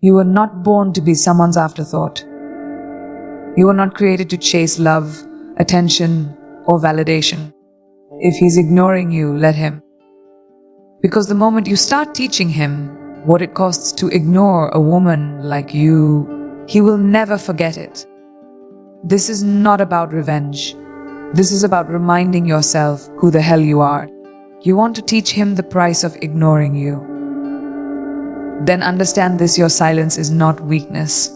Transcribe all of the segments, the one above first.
You were not born to be someone's afterthought. You were not created to chase love, attention, or validation. If he's ignoring you, let him. Because the moment you start teaching him what it costs to ignore a woman like you, he will never forget it. This is not about revenge. This is about reminding yourself who the hell you are. You want to teach him the price of ignoring you. Then understand this: your silence is not weakness.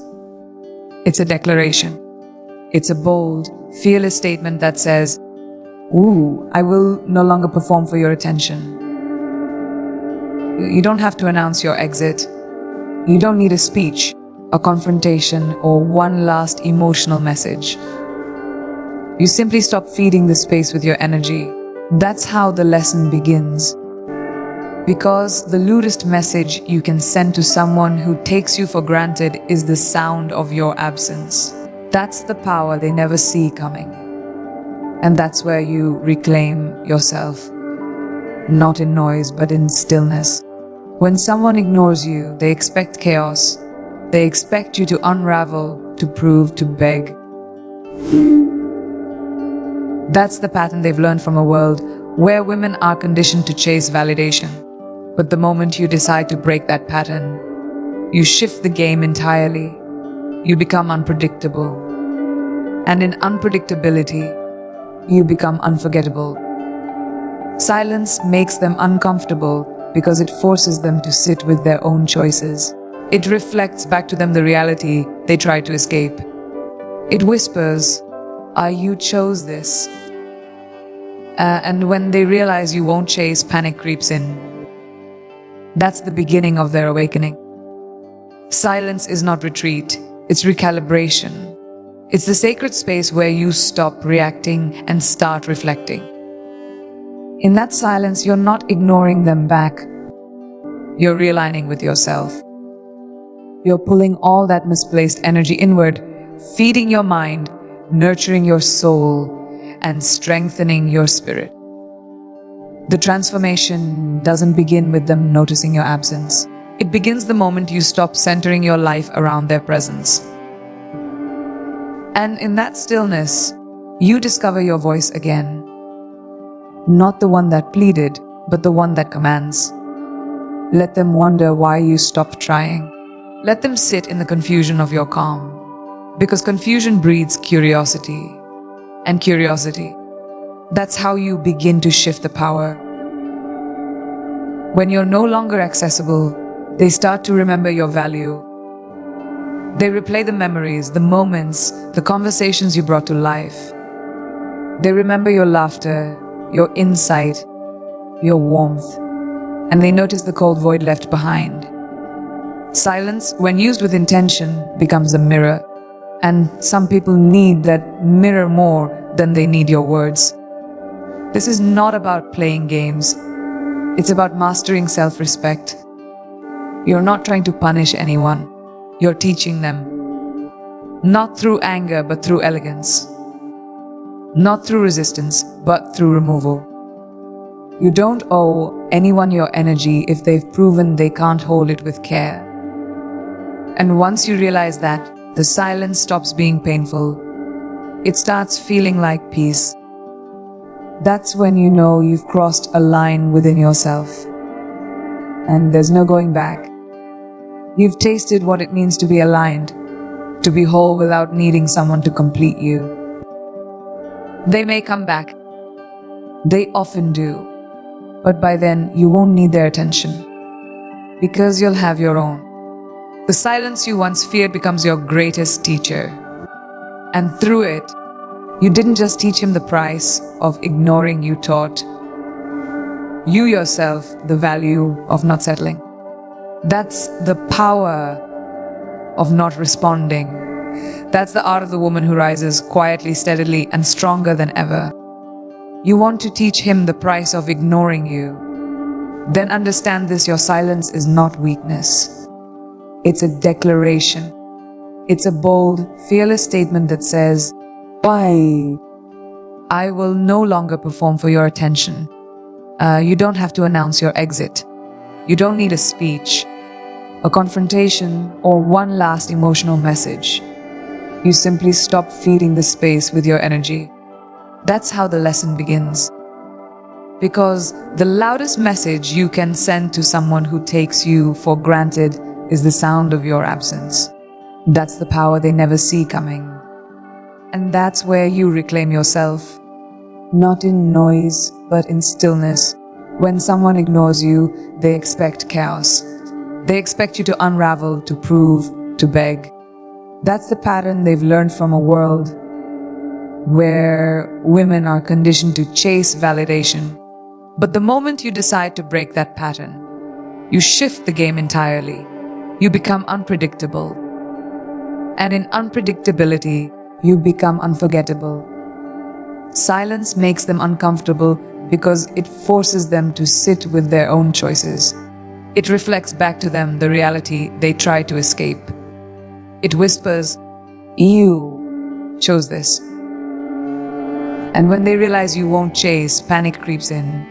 It's a declaration. It's a bold, fearless statement that says, "Ooh, I will no longer perform for your attention." You don't have to announce your exit. You don't need a speech, a confrontation, or one last emotional message. You simply stop feeding the space with your energy. That's how the lesson begins. Because the lewdest message you can send to someone who takes you for granted is the sound of your absence. That's the power they never see coming. And that's where you reclaim yourself. Not in noise, but in stillness. When someone ignores you, they expect chaos. They expect you to unravel, to prove, to beg. That's the pattern they've learned from a world where women are conditioned to chase validation. But the moment you decide to break that pattern, you shift the game entirely. You become unpredictable. And in unpredictability, you become unforgettable. Silence makes them uncomfortable because it forces them to sit with their own choices. It reflects back to them the reality they tried to escape. It whispers, "You chose this." And when they realize you won't chase, panic creeps in. That's the beginning of their awakening. Silence is not retreat, it's recalibration. It's the sacred space where you stop reacting and start reflecting. In that silence, you're not ignoring them back. You're realigning with yourself. You're pulling all that misplaced energy inward, feeding your mind, nurturing your soul, and strengthening your spirit. The transformation doesn't begin with them noticing your absence. It begins the moment you stop centering your life around their presence. And in that stillness, you discover your voice again. Not the one that pleaded, but the one that commands. Let them wonder why you stopped trying. Let them sit in the confusion of your calm. Because confusion breeds curiosity. And curiosity, that's how you begin to shift the power. When you're no longer accessible, they start to remember your value. They replay the memories, the moments, the conversations you brought to life. They remember your laughter, your insight, your warmth, and they notice the cold void left behind. Silence, when used with intention, becomes a mirror. And some people need that mirror more than they need your words. This is not about playing games. It's about mastering self-respect. You're not trying to punish anyone. You're teaching them. Not through anger, but through elegance. Not through resistance, but through removal. You don't owe anyone your energy if they've proven they can't hold it with care. And once you realize that, the silence stops being painful. It starts feeling like peace. That's when you know you've crossed a line within yourself. And there's no going back. You've tasted what it means to be aligned, to be whole without needing someone to complete you. They may come back. They often do. But by then, you won't need their attention. Because you'll have your own. The silence you once feared becomes your greatest teacher. And through it, you didn't just teach him the price of ignoring, you taught you yourself the value of not settling. That's the power of not responding. That's the art of the woman who rises quietly, steadily, and stronger than ever. You want to teach him the price of ignoring you. Then understand this: your silence is not weakness. It's a declaration. It's a bold, fearless statement that says, "Why? I will no longer perform for your attention." You don't have to announce your exit. You don't need a speech, a confrontation, or one last emotional message. You simply stop feeding the space with your energy. That's how the lesson begins. Because the loudest message you can send to someone who takes you for granted is the sound of your absence. That's the power they never see coming. And that's where you reclaim yourself. Not in noise, but in stillness. When someone ignores you, they expect chaos. They expect you to unravel, to prove, to beg. That's the pattern they've learned from a world where women are conditioned to chase validation. But the moment you decide to break that pattern, you shift the game entirely. You become unpredictable. And in unpredictability, you become unforgettable. Silence makes them uncomfortable because it forces them to sit with their own choices. It reflects back to them the reality they try to escape. It whispers, "You chose this." And when they realize you won't chase, panic creeps in.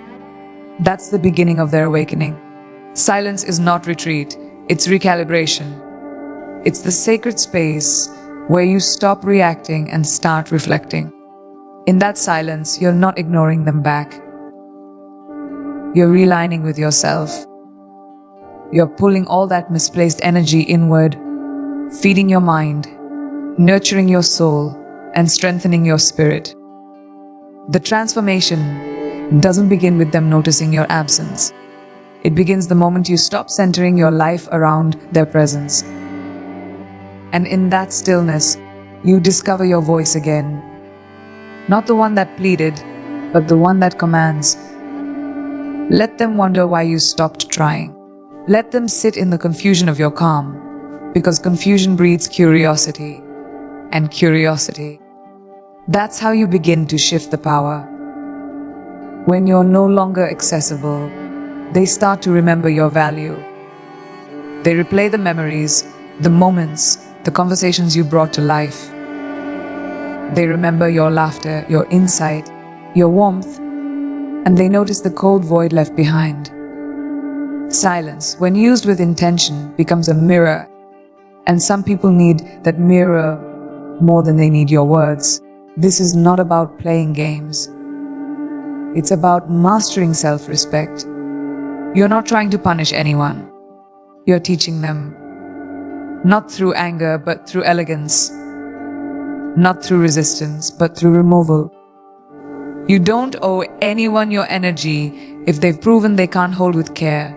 That's the beginning of their awakening. Silence is not retreat, it's recalibration. It's the sacred space where you stop reacting and start reflecting. In that silence, you're not ignoring them back. You're realigning with yourself. You're pulling all that misplaced energy inward, feeding your mind, nurturing your soul, and strengthening your spirit. The transformation doesn't begin with them noticing your absence. It begins the moment you stop centering your life around their presence. And in that stillness, you discover your voice again. Not the one that pleaded, but the one that commands. Let them wonder why you stopped trying. Let them sit in the confusion of your calm, because confusion breeds curiosity, and curiosity. That's how you begin to shift the power. When you're no longer accessible, they start to remember your value. They replay the memories, the moments, the conversations you brought to life. They remember your laughter, your insight, your warmth, and they notice the cold void left behind. Silence, when used with intention, becomes a mirror, and some people need that mirror more than they need your words. This is not about playing games. It's about mastering self-respect. You're not trying to punish anyone. You're teaching them. Not through anger, but through elegance. Not through resistance, but through removal. You don't owe anyone your energy if they've proven they can't hold with care.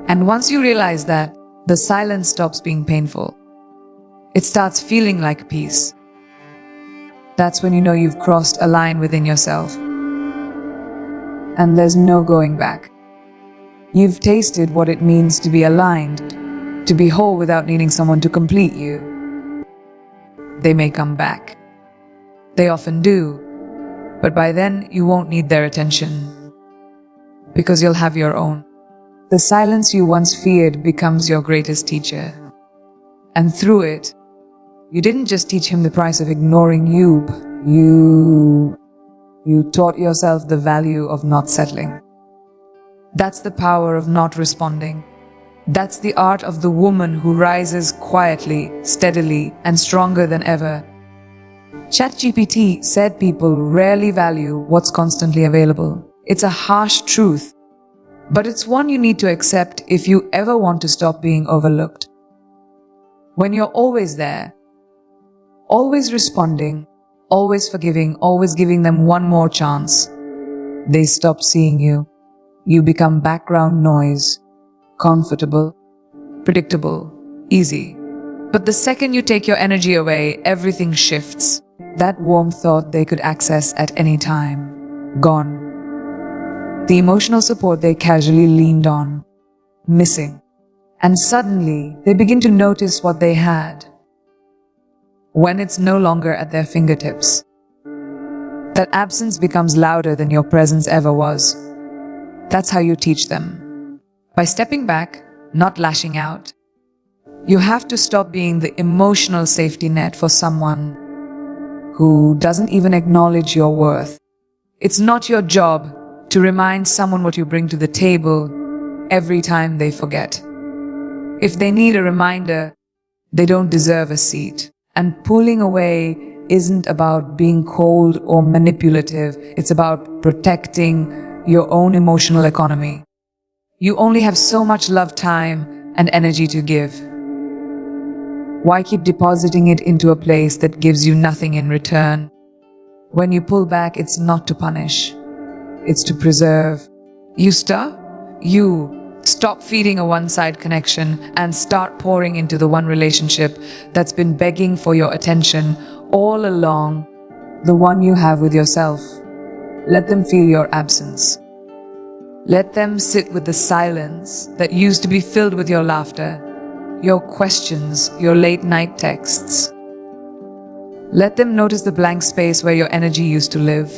And once you realize that, the silence stops being painful. It starts feeling like peace. That's when you know you've crossed a line within yourself. And there's no going back. You've tasted what it means to be aligned, to be whole without needing someone to complete you. They may come back. They often do. But by then, you won't need their attention. Because you'll have your own. The silence you once feared becomes your greatest teacher. And through it, you didn't just teach him the price of ignoring you, you taught yourself the value of not settling. That's the power of not responding. That's the art of the woman who rises quietly, steadily, and stronger than ever. ChatGPT said people rarely value what's constantly available. It's a harsh truth, but it's one you need to accept if you ever want to stop being overlooked. When you're always there, always responding, always forgiving, always giving them one more chance, they stop seeing you. You become background noise, comfortable, predictable, easy. But the second you take your energy away, everything shifts. That warm thought they could access at any time, gone. The emotional support they casually leaned on, missing. And suddenly, they begin to notice what they had when it's no longer at their fingertips. That absence becomes louder than your presence ever was. That's how you teach them. By stepping back, not lashing out. You have to stop being the emotional safety net for someone who doesn't even acknowledge your worth. It's not your job to remind someone what you bring to the table every time they forget. If they need a reminder, they don't deserve a seat. And pulling away isn't about being cold or manipulative. It's about protecting your own emotional economy. You only have so much love, time, and energy to give. Why keep depositing it into a place that gives you nothing in return? When you pull back, it's not to punish. It's to preserve. You stop feeding a one-side connection and start pouring into the one relationship that's been begging for your attention all along, the one you have with yourself. Let them feel your absence. Let them sit with the silence that used to be filled with your laughter, your questions, your late-night texts. Let them notice the blank space where your energy used to live.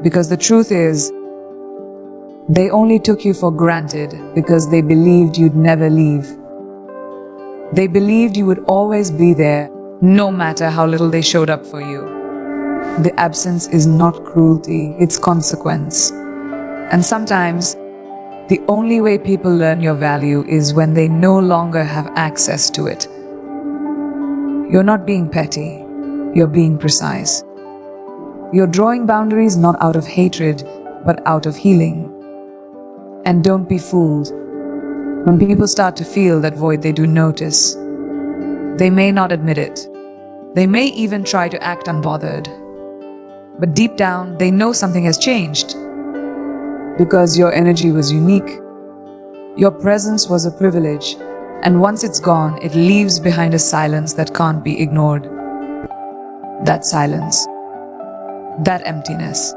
Because the truth is, they only took you for granted because they believed you'd never leave. They believed you would always be there, no matter how little they showed up for you. The absence is not cruelty, it's consequence. And sometimes, the only way people learn your value is when they no longer have access to it. You're not being petty, you're being precise. You're drawing boundaries not out of hatred, but out of healing. And don't be fooled. When people start to feel that void, they do notice. They may not admit it. They may even try to act unbothered. But deep down, they know something has changed. Because your energy was unique. Your presence was a privilege. And once it's gone, it leaves behind a silence that can't be ignored. That silence. That emptiness.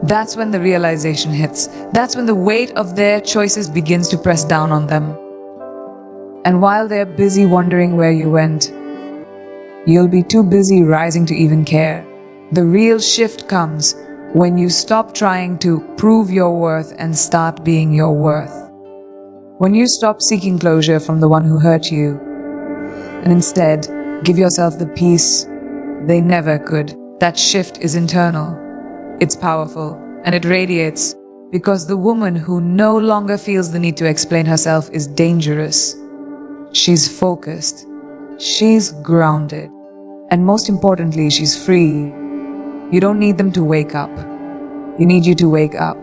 That's when the realization hits. That's when the weight of their choices begins to press down on them. And while they're busy wondering where you went, you'll be too busy rising to even care. The real shift comes when you stop trying to prove your worth and start being your worth. When you stop seeking closure from the one who hurt you, and instead give yourself the peace they never could. That shift is internal. It's powerful, and it radiates, because the woman who no longer feels the need to explain herself is dangerous. She's focused, she's grounded, and most importantly, she's free. You don't need them to wake up. You need you to wake up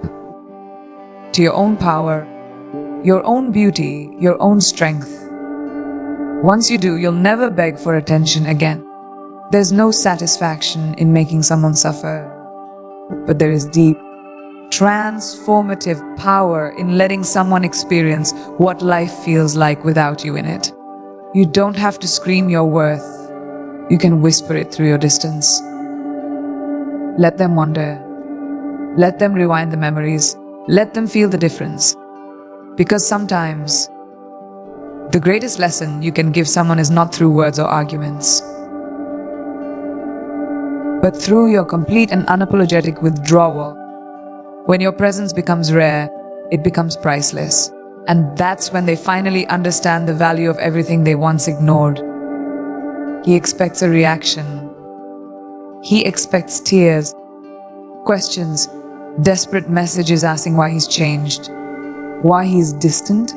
to your own power, your own beauty, your own strength. Once you do, you'll never beg for attention again. There's no satisfaction in making someone suffer. But there is deep, transformative power in letting someone experience what life feels like without you in it. You don't have to scream your worth. You can whisper it through your distance. Let them wonder. Let them rewind the memories. Let them feel the difference. Because sometimes, the greatest lesson you can give someone is not through words or arguments, but through your complete and unapologetic withdrawal. When your presence becomes rare, it becomes priceless. And that's when they finally understand the value of everything they once ignored. He expects a reaction. He expects tears, questions, desperate messages asking why he's changed, why he's distant,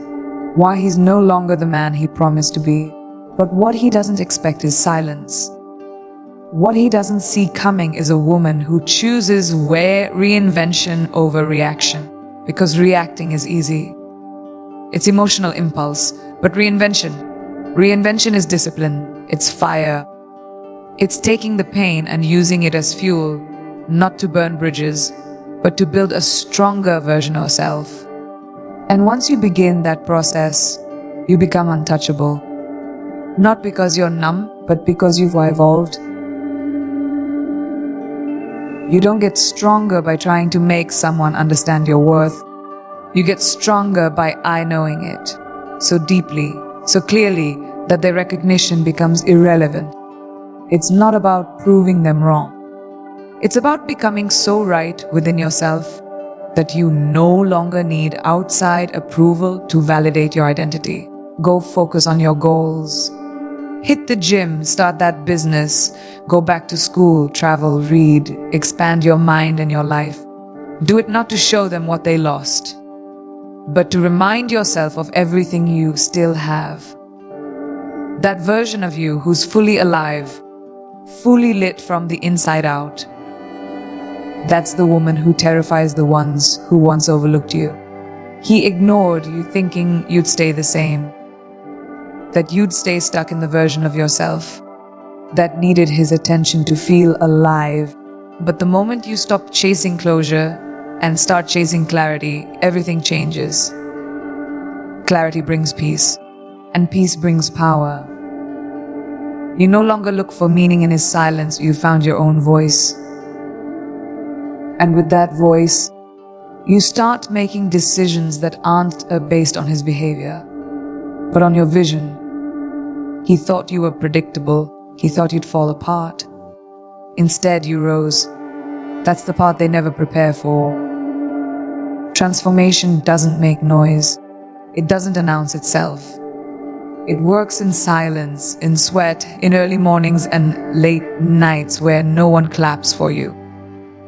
why he's no longer the man he promised to be. But what he doesn't expect is silence. What he doesn't see coming is a woman who chooses reinvention over reaction. Because reacting is easy. It's emotional impulse. But reinvention is discipline. It's fire. It's taking the pain and using it as fuel, not to burn bridges, but to build a stronger version of yourself. And once you begin that process, you become untouchable. Not because you're numb, but because you've evolved. You don't get stronger by trying to make someone understand your worth. You get stronger by knowing it so deeply, so clearly, that their recognition becomes irrelevant. It's not about proving them wrong. It's about becoming so right within yourself that you no longer need outside approval to validate your identity. Go focus on your goals. Hit the gym, start that business, go back to school, travel, read, expand your mind and your life. Do it not to show them what they lost, but to remind yourself of everything you still have. That version of you who's fully alive, fully lit from the inside out. That's the woman who terrifies the ones who once overlooked you. He ignored you thinking you'd stay the same, that you'd stay stuck in the version of yourself that needed his attention to feel alive. But the moment you stop chasing closure and start chasing clarity, everything changes. Clarity brings peace, and peace brings power. You no longer look for meaning in his silence, you found your own voice. And with that voice, you start making decisions that aren't based on his behavior, but on your vision. He thought you were predictable. He thought you'd fall apart. Instead, you rose. That's the part they never prepare for. Transformation doesn't make noise. It doesn't announce itself. It works in silence, in sweat, in early mornings and late nights where no one claps for you.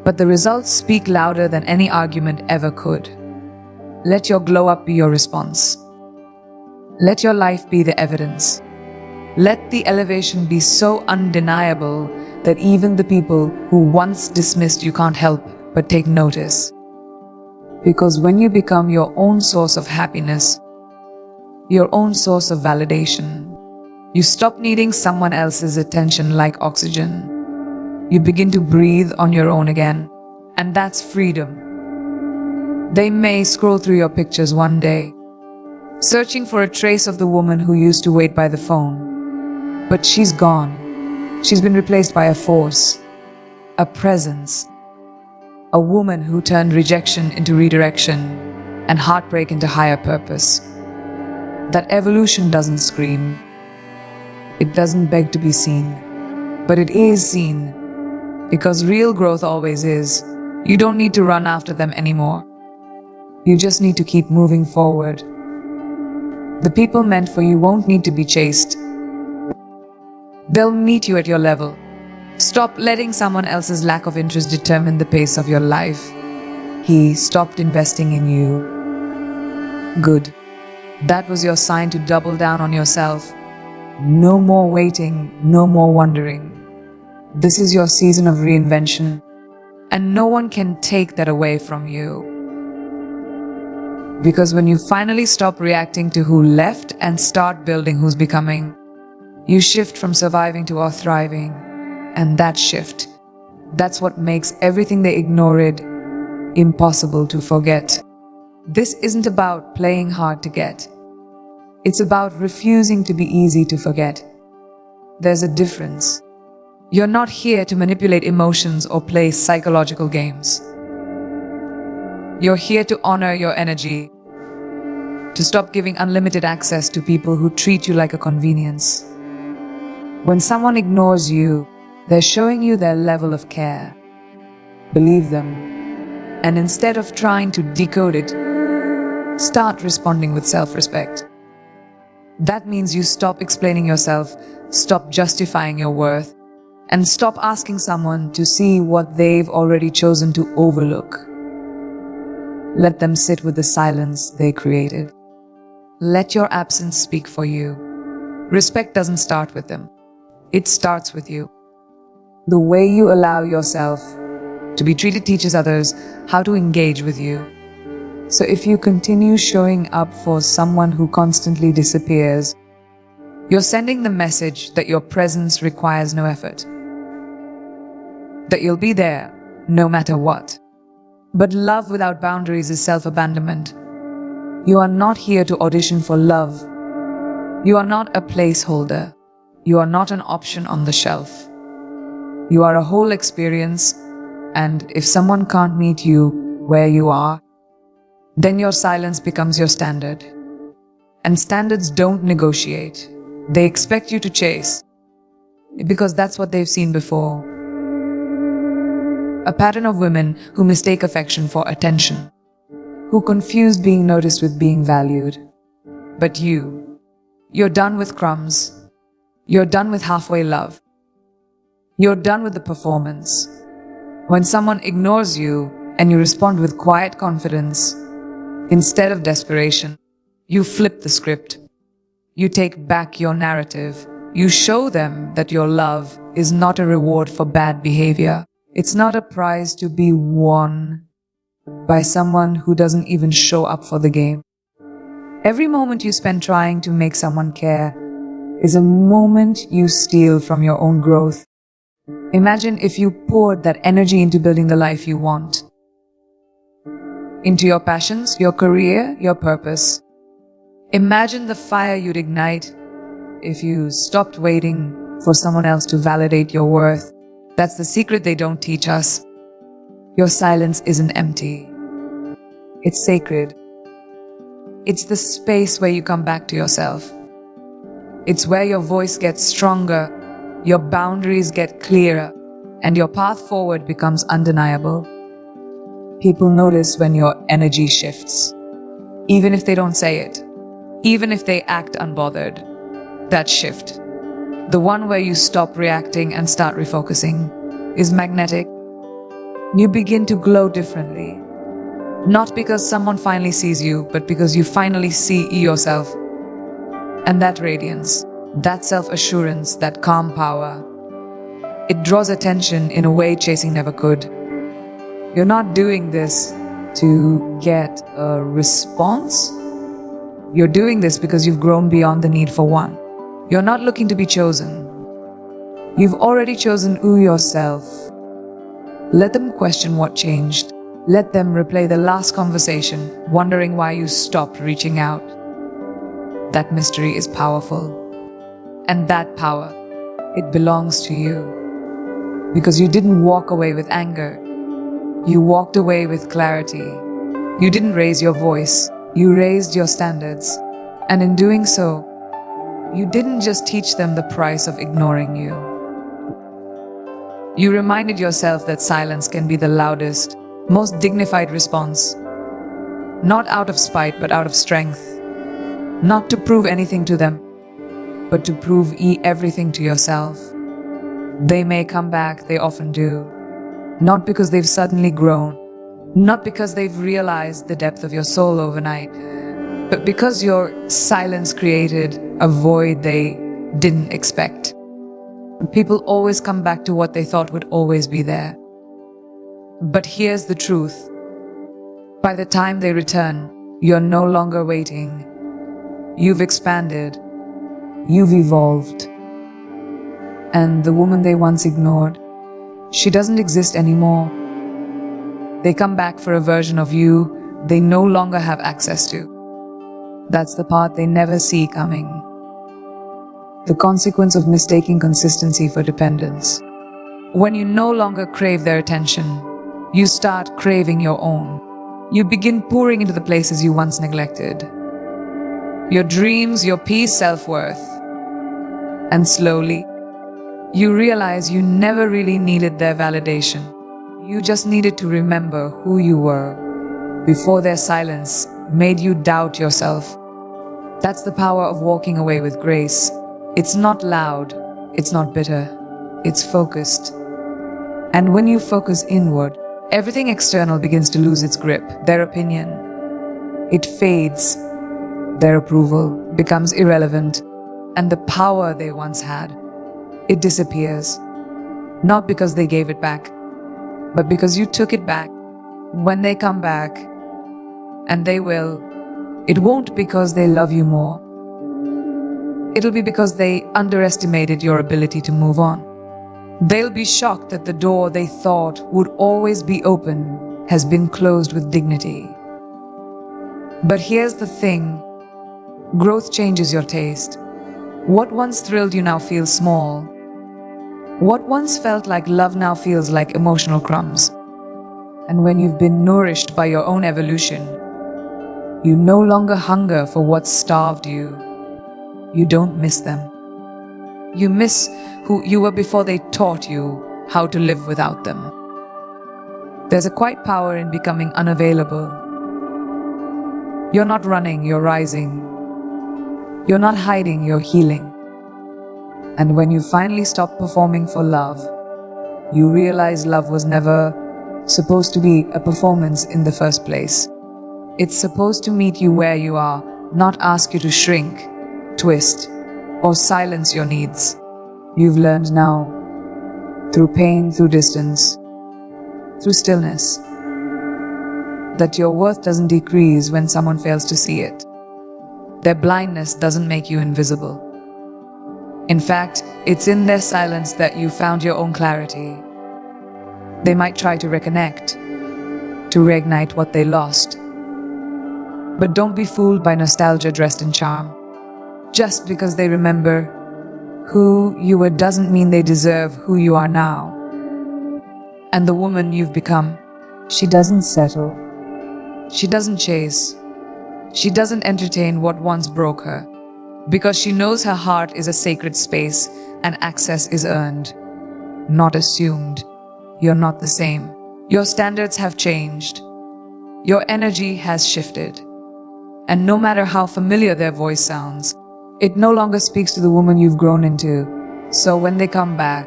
But the results speak louder than any argument ever could. Let your glow up be your response. Let your life be the evidence. Let the elevation be so undeniable that even the people who once dismissed you can't help but take notice. Because when you become your own source of happiness, your own source of validation, you stop needing someone else's attention like oxygen. You begin to breathe on your own again, and that's freedom. They may scroll through your pictures one day, searching for a trace of the woman who used to wait by the phone. But she's gone. She's been replaced by a force, a presence, a woman who turned rejection into redirection and heartbreak into higher purpose. That evolution doesn't scream. It doesn't beg to be seen, but it is seen because real growth always is. You don't need to run after them anymore. You just need to keep moving forward. The people meant for you won't need to be chased. They'll meet you at your level. Stop letting someone else's lack of interest determine the pace of your life. He stopped investing in you. Good. That was your sign to double down on yourself. No more waiting, no more wondering. This is your season of reinvention, and no one can take that away from you. Because when you finally stop reacting to who left and start building who's becoming, you shift from surviving to thriving. And that shift, that's what makes everything they ignored impossible to forget. This isn't about playing hard to get. It's about refusing to be easy to forget. There's a difference. You're not here to manipulate emotions or play psychological games. You're here to honor your energy, to stop giving unlimited access to people who treat you like a convenience. When someone ignores you, they're showing you their level of care. Believe them. And instead of trying to decode it, start responding with self-respect. That means you stop explaining yourself, stop justifying your worth, and stop asking someone to see what they've already chosen to overlook. Let them sit with the silence they created. Let your absence speak for you. Respect doesn't start with them. It starts with you. The way you allow yourself to be treated teaches others how to engage with you. So if you continue showing up for someone who constantly disappears, you're sending the message that your presence requires no effort. That you'll be there no matter what. But love without boundaries is self-abandonment. You are not here to audition for love. You are not a placeholder. You are not an option on the shelf. You are a whole experience, and if someone can't meet you where you are, then your silence becomes your standard. And standards don't negotiate. They expect you to chase, because that's what they've seen before. A pattern of women who mistake affection for attention, who confuse being noticed with being valued. But you're done with crumbs. You're done with halfway love. You're done with the performance. When someone ignores you and you respond with quiet confidence, Instead of desperation, you flip the script. You take back your narrative. You show them that your love is not a reward for bad behavior. It's not a prize to be won by someone who doesn't even show up for the game. Every moment you spend trying to make someone care is a moment you steal from your own growth. Imagine if you poured that energy into building the life you want, into your passions, your career, your purpose. Imagine the fire you'd ignite if you stopped waiting for someone else to validate your worth. That's the secret they don't teach us. Your silence isn't empty. It's sacred. It's the space where you come back to yourself. It's where your voice gets stronger, your boundaries get clearer, and your path forward becomes undeniable. People notice when your energy shifts, even if they don't say it, even if they act unbothered. That shift, the one where you stop reacting and start refocusing, is magnetic. You begin to glow differently. Not because someone finally sees you, but because you finally see yourself. And that radiance, that self-assurance, that calm power, it draws attention in a way chasing never could. You're not doing this to get a response. You're doing this because you've grown beyond the need for one. You're not looking to be chosen. You've already chosen yourself. Let them question what changed. Let them replay the last conversation, wondering why you stopped reaching out. That mystery is powerful. And that power, it belongs to you. Because you didn't walk away with anger. You walked away with clarity. You didn't raise your voice. You raised your standards. And in doing so, you didn't just teach them the price of ignoring you. You reminded yourself that silence can be the loudest, most dignified response. Not out of spite, but out of strength. Not to prove anything to them, but to prove everything to yourself. They may come back, they often do. Not because they've suddenly grown, not because they've realized the depth of your soul overnight, but because your silence created a void they didn't expect. People always come back to what they thought would always be there. But here's the truth. By the time they return, you're no longer waiting. You've expanded. You've evolved. And the woman they once ignored, she doesn't exist anymore. They come back for a version of you they no longer have access to. That's the part they never see coming. The consequence of mistaking consistency for dependence. When you no longer crave their attention, you start craving your own. You begin pouring into the places you once neglected. Your dreams, your peace, self-worth. And slowly, you realize you never really needed their validation. You just needed to remember who you were before their silence made you doubt yourself. That's the power of walking away with grace. It's not loud, it's not bitter, it's focused. And when you focus inward, everything external begins to lose its grip, their opinion. It fades, their approval becomes irrelevant, and the power they once had, it disappears. Not because they gave it back, but because you took it back. When they come back, and they will, it won't because they love you more. It'll be because they underestimated your ability to move on. They'll be shocked that the door they thought would always be open has been closed with dignity. But here's the thing. Growth changes your taste. What once thrilled you now feels small. What once felt like love now feels like emotional crumbs. And when you've been nourished by your own evolution, you no longer hunger for what starved you. You don't miss them. You miss who you were before they taught you how to live without them. There's a quiet power in becoming unavailable. You're not running, you're rising. You're not hiding, you're healing. And when you finally stop performing for love, you realize love was never supposed to be a performance in the first place. It's supposed to meet you where you are, not ask you to shrink, twist, or silence your needs. You've learned now, through pain, through distance, through stillness, that your worth doesn't decrease when someone fails to see it. Their blindness doesn't make you invisible. In fact, it's in their silence that you found your own clarity. They might try to reconnect, to reignite what they lost. But don't be fooled by nostalgia dressed in charm. Just because they remember who you were doesn't mean they deserve who you are now. And the woman you've become, she doesn't settle. She doesn't chase. She doesn't entertain what once broke her. Because she knows her heart is a sacred space and access is earned, not assumed. You're not the same. Your standards have changed. Your energy has shifted. And no matter how familiar their voice sounds, it no longer speaks to the woman you've grown into. So when they come back,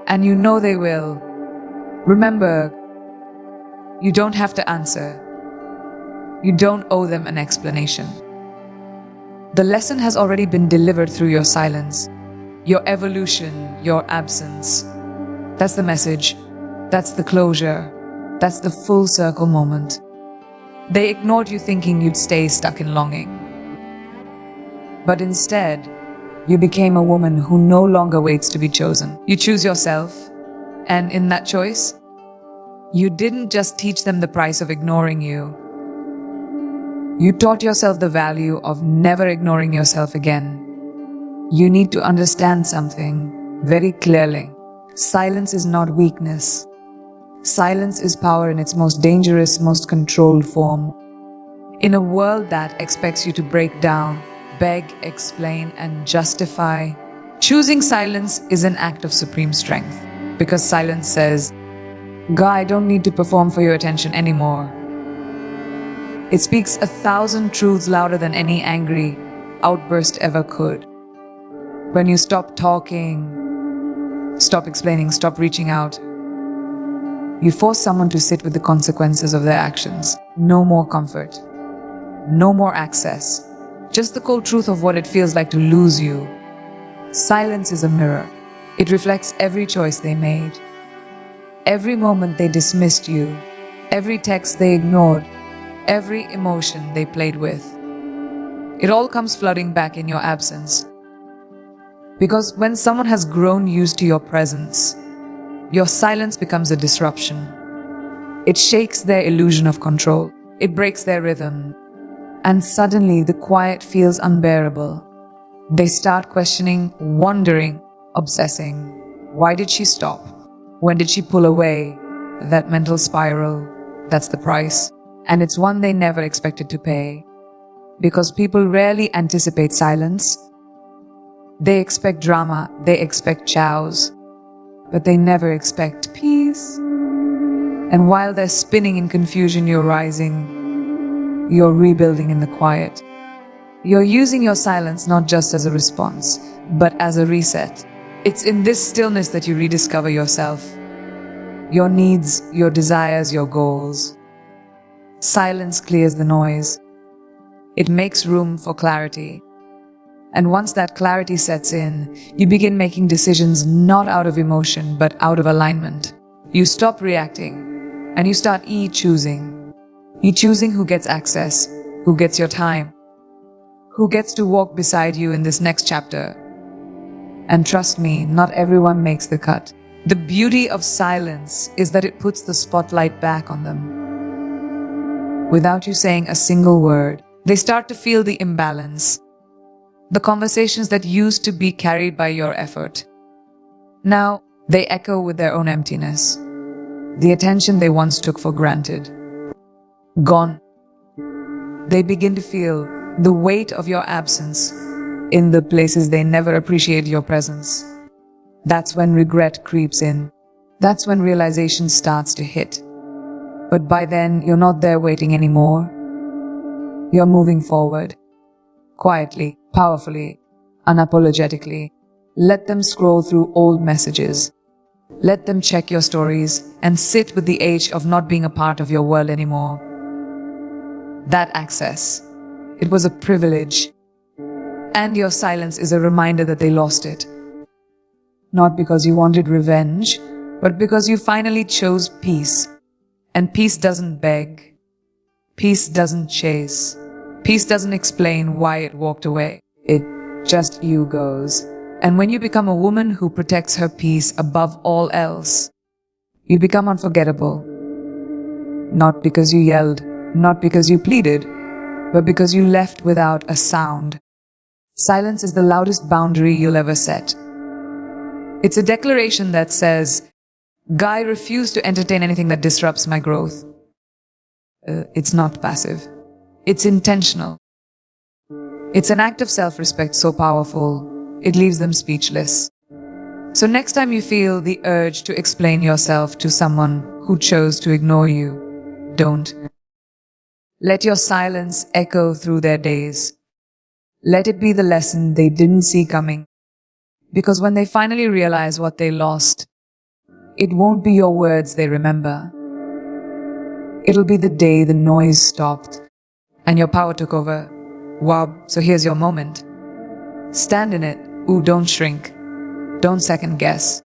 and you know they will, remember, you don't have to answer. You don't owe them an explanation. The lesson has already been delivered through your silence, your evolution, your absence. That's the message. That's the closure. That's the full circle moment. They ignored you thinking you'd stay stuck in longing. But instead, you became a woman who no longer waits to be chosen. You choose yourself, and in that choice, you didn't just teach them the price of ignoring you. You taught yourself the value of never ignoring yourself again. You need to understand something very clearly. Silence is not weakness. Silence is power in its most dangerous, most controlled form. In a world that expects you to break down, beg, explain, and justify, choosing silence is an act of supreme strength. Because silence says, "Guy, I don't need to perform for your attention anymore." It speaks 1,000 truths louder than any angry outburst ever could. When you stop talking, stop explaining, stop reaching out, you force someone to sit with the consequences of their actions. No more comfort. No more access. Just the cold truth of what it feels like to lose you. Silence is a mirror. It reflects every choice they made. Every moment they dismissed you. Every text they ignored. Every emotion they played with. It all comes flooding back in your absence. Because when someone has grown used to your presence, your silence becomes a disruption. It shakes their illusion of control. It breaks their rhythm. And suddenly the quiet feels unbearable. They start questioning, wondering, obsessing. Why did she stop? When did she pull away? That mental spiral, that's the price. And it's one they never expected to pay. Because people rarely anticipate silence. They expect drama, they expect chows, but they never expect peace. And while they're spinning in confusion, you're rising, you're rebuilding in the quiet. You're using your silence not just as a response, but as a reset. It's in this stillness that you rediscover yourself, your needs, your desires, your goals. Silence clears the noise. It makes room for clarity. And once that clarity sets in, you begin making decisions not out of emotion, but out of alignment. You stop reacting, and you start choosing. Choosing who gets access, who gets your time, who gets to walk beside you in this next chapter. And trust me, not everyone makes the cut. The beauty of silence is that it puts the spotlight back on them. Without you saying a single word, they start to feel the imbalance. The conversations that used to be carried by your effort. Now, they echo with their own emptiness. The attention they once took for granted. Gone. They begin to feel the weight of your absence in the places they never appreciate your presence. That's when regret creeps in. That's when realization starts to hit. But by then, you're not there waiting anymore. You're moving forward. Quietly, powerfully, unapologetically. Let them scroll through old messages. Let them check your stories and sit with the age of not being a part of your world anymore. that access. It was a privilege. And your silence is a reminder that they lost it. Not because you wanted revenge, but because you finally chose peace. And peace doesn't beg. Peace doesn't chase. Peace doesn't explain why it walked away. It just you goes. And when you become a woman who protects her peace above all else, you become unforgettable. Not because you yelled, not because you pleaded, but because you left without a sound. Silence is the loudest boundary you'll ever set. It's a declaration that says, Guy, refuse to entertain anything that disrupts my growth. It's not passive. It's intentional. It's an act of self-respect so powerful, it leaves them speechless. So next time you feel the urge to explain yourself to someone who chose to ignore you, don't. Let your silence echo through their days. Let it be the lesson they didn't see coming. Because when they finally realize what they lost, it won't be your words they remember. It'll be the day the noise stopped and your power took over. Wow, so here's your moment. Stand in it. Ooh, don't shrink. Don't second guess.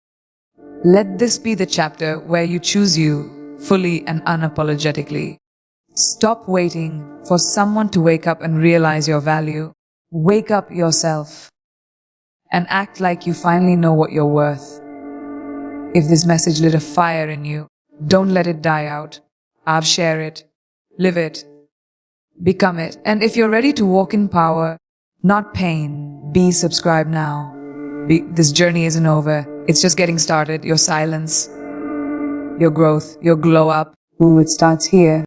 Let this be the chapter where you choose you fully and unapologetically. Stop waiting for someone to wake up and realize your value. Wake up yourself and act like you finally know what you're worth. If this message lit a fire in you, don't let it die out. Share it. Live it. Become it. And if you're ready to walk in power, not pain, be subscribed now. This journey isn't over. It's just getting started. Your silence, your growth, your glow up. Ooh, it starts here.